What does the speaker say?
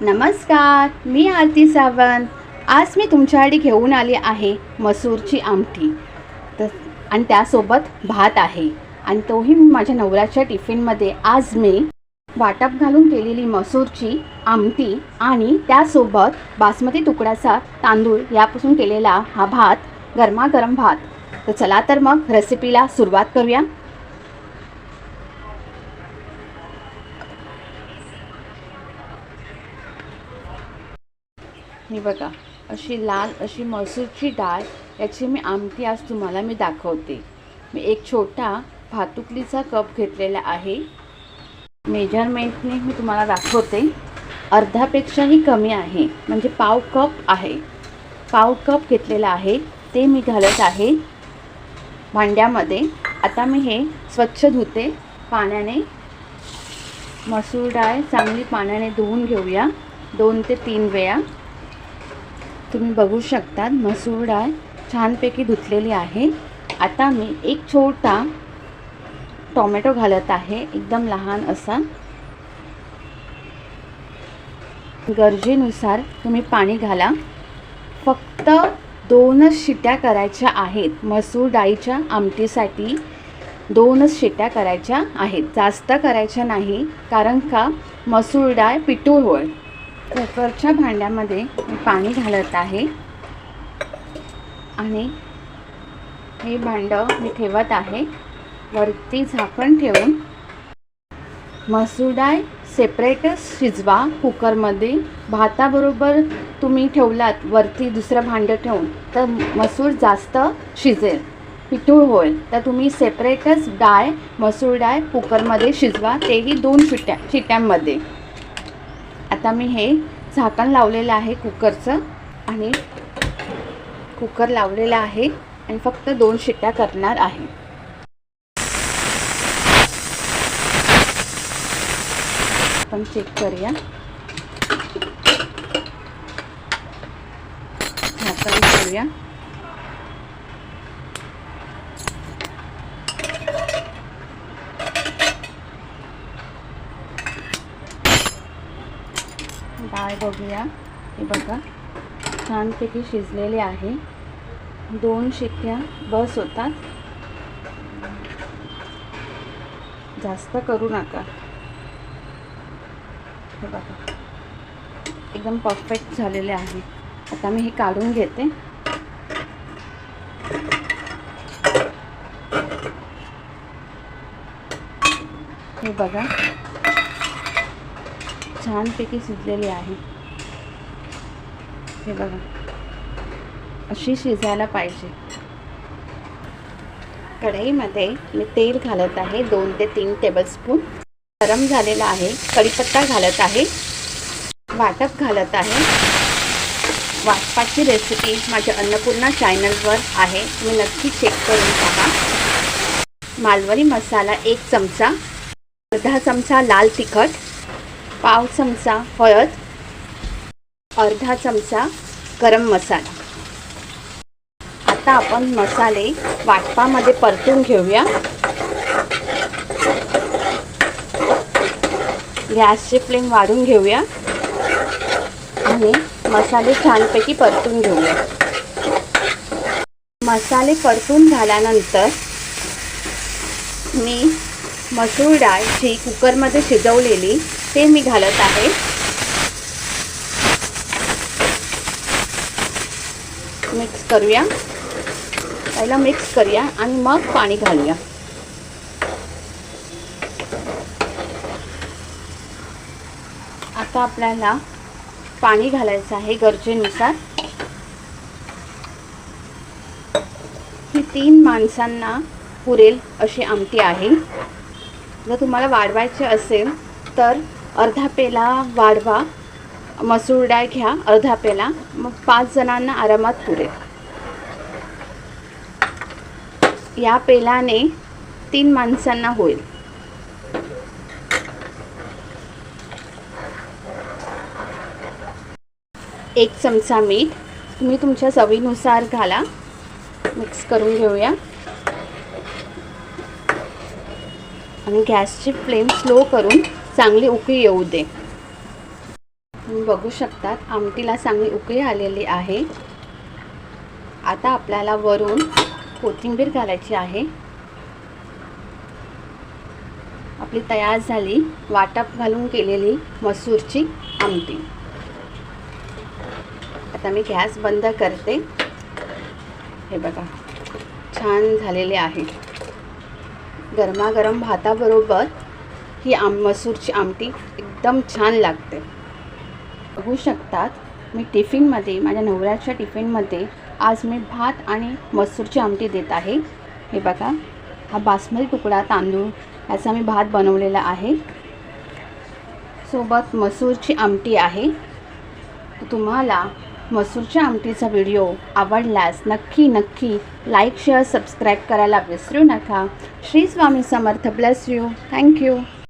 नमस्कार, मी आरती सावंत. आज मी तुमच्यासाठी घेऊन आली आहे मसूरची आमटी. तर आणि त्यासोबत भात आहे आणि तोही माझ्या नवऱ्याच्या टिफिनमध्ये. आज मी वाटप घालून केलेली मसूरची आमटी आणि त्यासोबत बासमती तुकड्याचा तांदूळ यापासून केलेला हा भात, गरमागरम भात. तर चला तर मग रेसिपीला सुरुवात करूया. हे बघा, अशी लाल अशी मसूरची डाळ याची मी आमटी आज तुम्हाला मी दाखवते. मी एक छोटा भातुकलीचा कप घेतलेला आहे. मेजरमेंटने मी तुम्हाला दाखवते. अर्धापेक्षाही कमी आहे, म्हणजे पाव कप आहे. पाव कप घेतलेला आहे, ते मी घालत आहे भांड्यामध्ये. आता मी हे स्वच्छ धुते पाण्याने. मसूर डाळ चांगली पाण्याने धुवून घेऊया 2 ते 3 वेळा. तुम्ही बघू शकता मसूर डाळ छानपैकी धुतलेली आहे. आता मी एक छोटा टोमॅटो घालत आहे, एकदम लहान असा. गरजेनुसार तुम्ही पाणी घाला. फक्त 2च शिट्या करायच्या आहेत. मसूर डाळीच्या आमटीसाठी 2च शिट्या करायच्या आहेत, जास्त करायच्या नाही, कारण का मसूर डाळ पिठूळ होईल. कुकरच्या भांड्यामध्ये मी पाणी घालत आहे आणि हे भांडं मी ठेवत आहे. वरती झाकण ठेवून मसूर डाळ सेपरेटच शिजवा कुकरमध्ये. भाताबरोबर तुम्ही ठेवलात वरती दुसरं भांडं ठेवून तर मसूर जास्त शिजेल, पिठूळ होईल. तर तुम्ही सेपरेटच मसूर डाळ कुकरमध्ये शिजवा, तेही 2 शिट्यांमध्ये. आता मी हे झाकण लावलेलं आहे कुकरचं आणि कुकर लावलेला आहे आणि फक्त 2 शिट्ट्या करणार आहे. आपण चेक करूया. झाकण करूया. डाळ बघूया. हे बघा, छानपैकी शिजलेले आहे. 2 शिट्ट्या बस होतात, जास्त करू नका. हे बघा, एकदम परफेक्ट झालेले आहे. आता मी हे काढून घेते. हे बघा, छानपैकी शिजलेली आहे. हे बघा, अशी शिजायला पाहिजे. कढईमध्ये मी तेल घालत आहे 2 ते 3 टेबलस्पून. गरम झालेला आहे. कढीपत्ता घालत आहे. वाटप घालत आहे. वाटपाची रेसिपी माझ्या अन्नपूर्णा चॅनलवर आहे, तुम्ही नक्की चेक करून पहा. मालवणी मसाला 1 चमचा, अर्धा चमचा लाल तिखट, पाव चमचा हळद, अर्धा चमचा गरम मसाला. आता आपण मसाले वाटपामध्ये परतून घेऊया. गॅसची फ्लेम वाढवून घेऊया आणि मसाले छानपैकी परतून घेऊया. मसाले परतून झाल्यानंतर मी मसूर डाळ जी कुकरमध्ये शिजवलेली ते मी घालत आहे. मिक्स करूया. पहिला मिक्स करूया आणि मग पाणी घालूया. आता आपल्याला पाणी घालायचं आहे गरजेनुसार. ही 3 माणसांना पुरेल अशी आमटी आहे. जर तुम्हाला वाढवायचे असेल तर अर्धा पेला वाढवा. मसूर डाळ घ्या अर्धा पेला, मग 5 जणांना आरामात पुरेल. या पेलाने 3 माणसांना होईल. एक चमचा मीठ तुम्ही तुमच्या चवीनुसार घाला. मिक्स करून घेऊया आणि गॅसची फ्लेम स्लो करून चांगली उकळी येऊ दे. तुम्ही बघू शकतात आमटीला चांगली उकळी आलेली आहे। आता आपल्याला वरून कोथिंबीर घालायची आहे। आपली तयार झाली वाटप घालून केलेली मसूरची आमटी। आता मी गॅस बंद करते। हे बघा छान झालेले आहे। गरमागरम भाताबरोबर ही मसूरची आमटी एकदम छान लागते। बघू शकतात मी टिफिनमध्ये माझ्या नवऱ्याच्या टिफिनमध्ये आज मी भात आणि मसूरची आमटी देत आहे। हे बघा हा बासमती तुकडा तांदूळ याचा मी भात बनवलेला आहे, सोबत मसूरची आमटी आहे। तुम्हाला मसूरच्या आमटीचा व्हिडिओ आवडल्यास नक्की लाईक शेअर सबस्क्राईब करायला विसरू नका। Shri Swami Samarth bless you. Thank you.